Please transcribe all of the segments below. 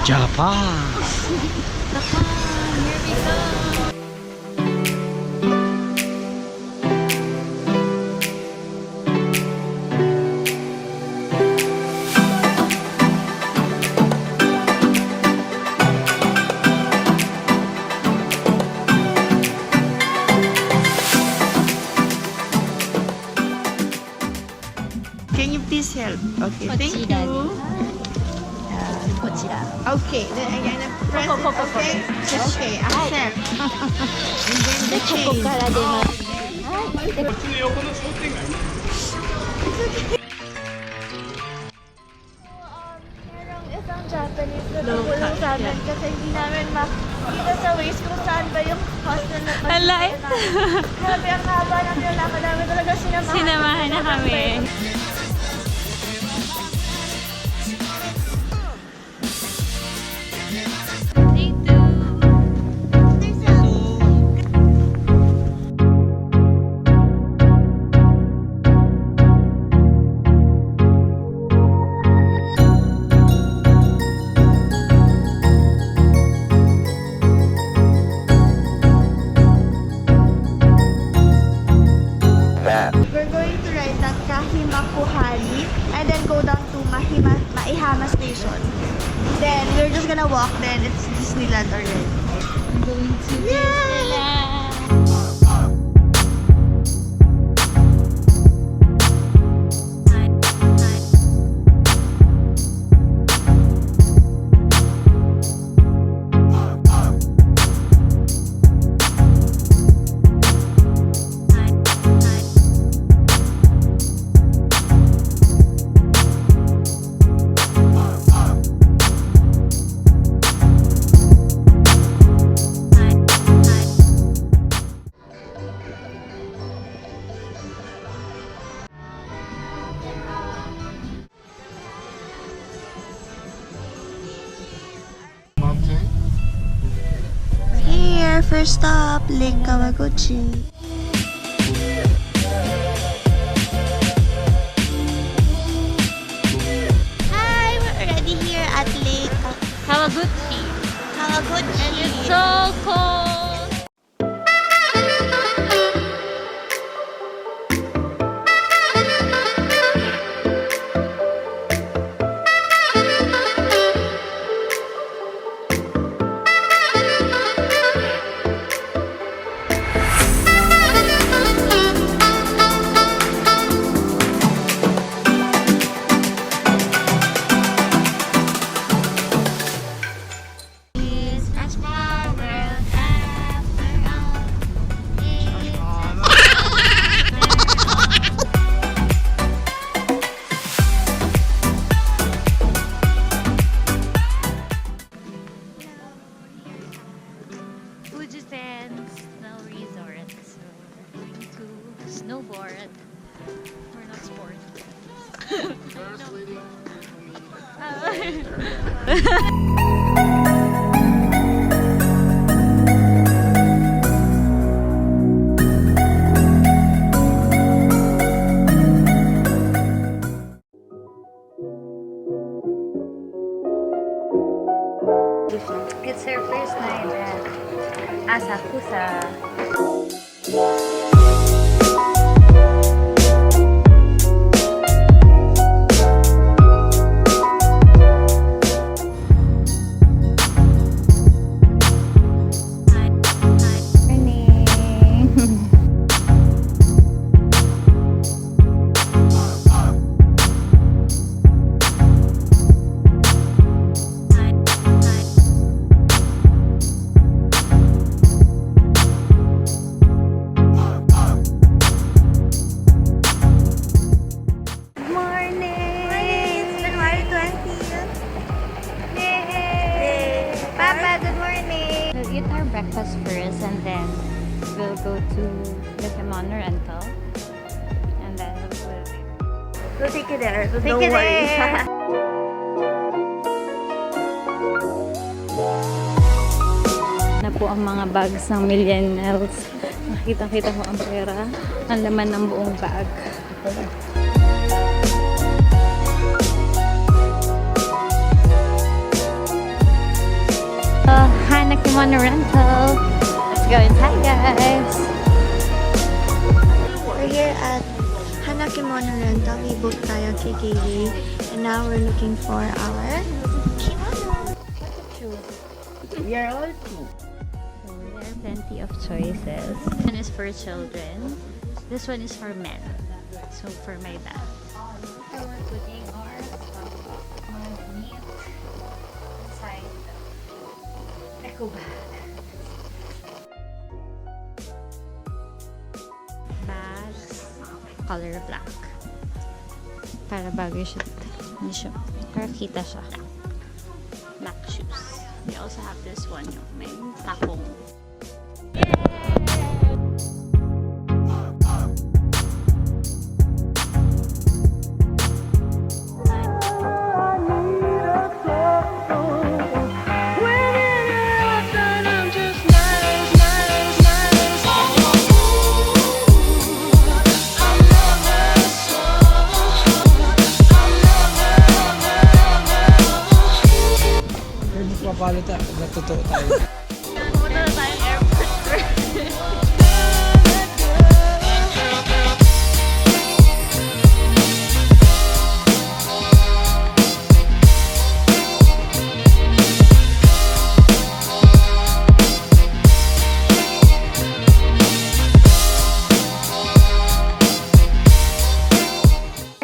Japan! Japan, here we go! Can you please help? Okay, thank you. Okay, then again, press it. Okay, okay, accept. And then the chain. Merong isang Japanese na tumulong sa amin kasi hindi namin makita sa waist kung saan ba yung hostel na Alay! Grabe, ang haba ng nilakad namin talaga sinamahan. Sinamahan na kami. We're going to ride that Kahimakuhari and then go down to Maihama Station. Then we're just gonna walk, then it's Disneyland already. I'm going to Disneyland. Here, first stop, Lake Kawaguchi. Hi, we're already here at Lake Kawaguchi. Kawaguchi. And it's so cold. Fujifilm Snow Resort. So we're going to snowboard. We're not sport. It's her first night at Asakusa. Breakfast first, and then we'll go to the kimono rental, and then we'll take you there. We'll take No you worries. there. Na po ang mga bags ng millennials. Nakita-kita mo ang pera, ang laman ng buong bag. Hana Kimono Rental. Let's go inside, guys. We're here at Hana Kimono Rental. We booked tayo KKD. And now we're looking for our kimono. We are all two. So there are plenty of choices. This one is for children. This one is for men. So for my dad. So we're putting our meat inside the eco bag. Bags, color black. Para bago siya. Hindi siya. Para kita siya. Black shoes. We also have this one, yung may takong. Papalit na totoo tayo. Pumunta na tayong airport first.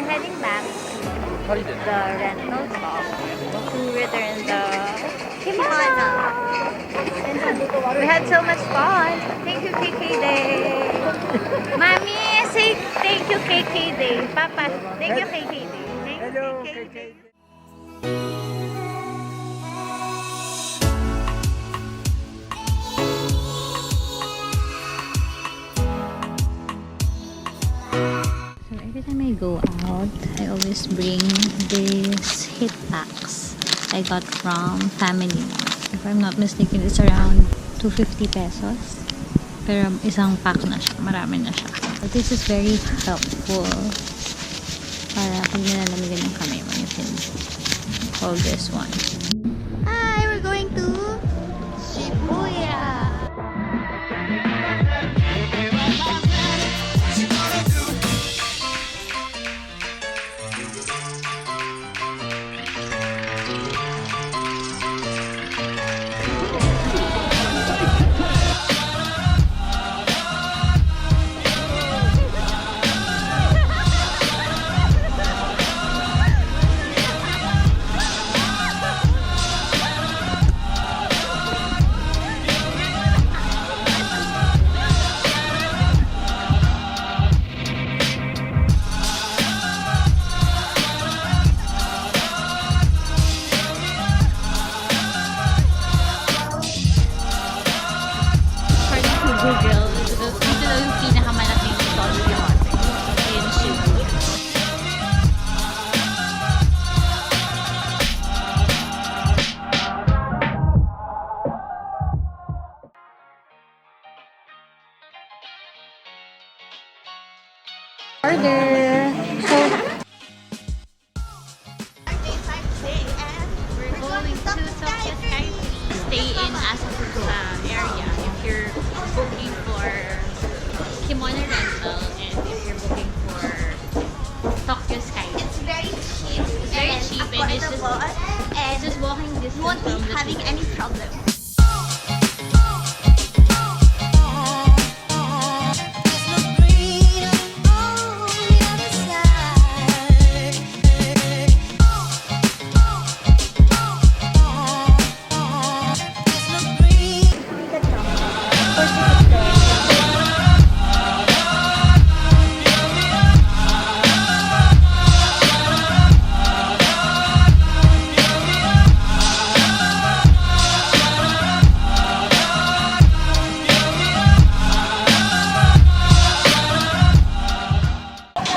We're heading back to the rental shop to return the kimono. We had so much fun. Thank you, KK Day. Mommy, say thank you, KK Day. Papa, thank you, KK Day. Thank you, KK Day. So every time I go out, I always bring these hit packs I got from Family Mart. If I'm not mistaken, it's around 250 pesos. Pero isang pack na siya. Marami na siya. But this is very helpful. Para pag nilalamigan yung kamay mo, you can hold this one. Hi, we're going to Shibuya. Google, dito daw yung pinakamalaking Don Quixote in Shibuya. Order! So, we're going to Tokyo Sky. Stay in Asakusa area if you're booking for kimono rental and if you're booking for Tokyo Sky. It's very cheap. It's very cheap and it's just walking distance. You won't be from the having beach. any problem.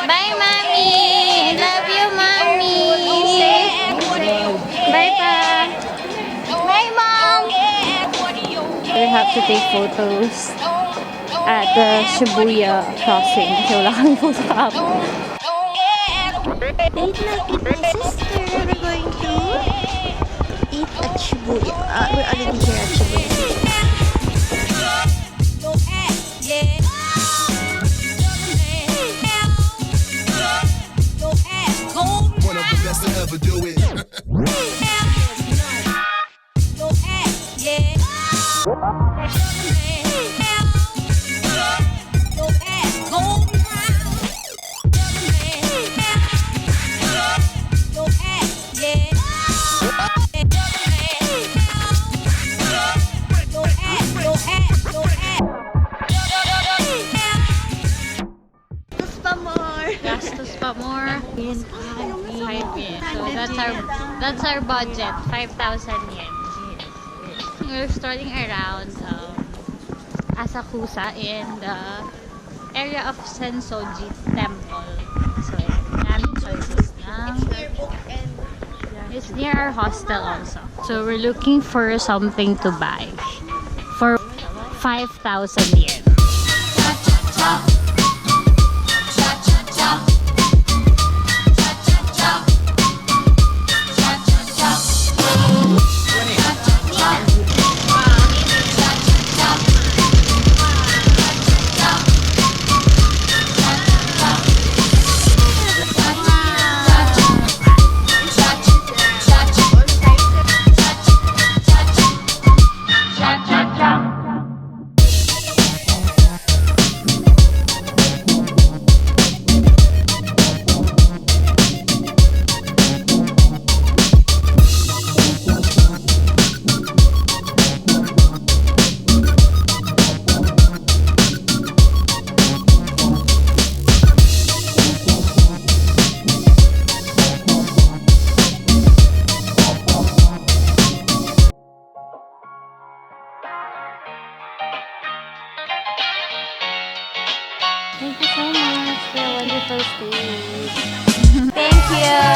Bye, Mommy! Love you, Mommy! Bye, Pa! Bye, Mom! We have to take photos at the Shibuya crossing kasi wala kang photo kahapon. Date night with my sister. We're going to eat at Shibuya. We're already here at Shibuya. One of the best to ever do it. Gastos pa more. 5 yen. So that's our budget. 5,000 yen. We're starting around Asakusa in the area of Sensoji Temple. So, daming choices na. It's near our hostel also. So, we're looking for something to buy for 5,000 yen. Thank you so much for a wonderful stay. Thank you.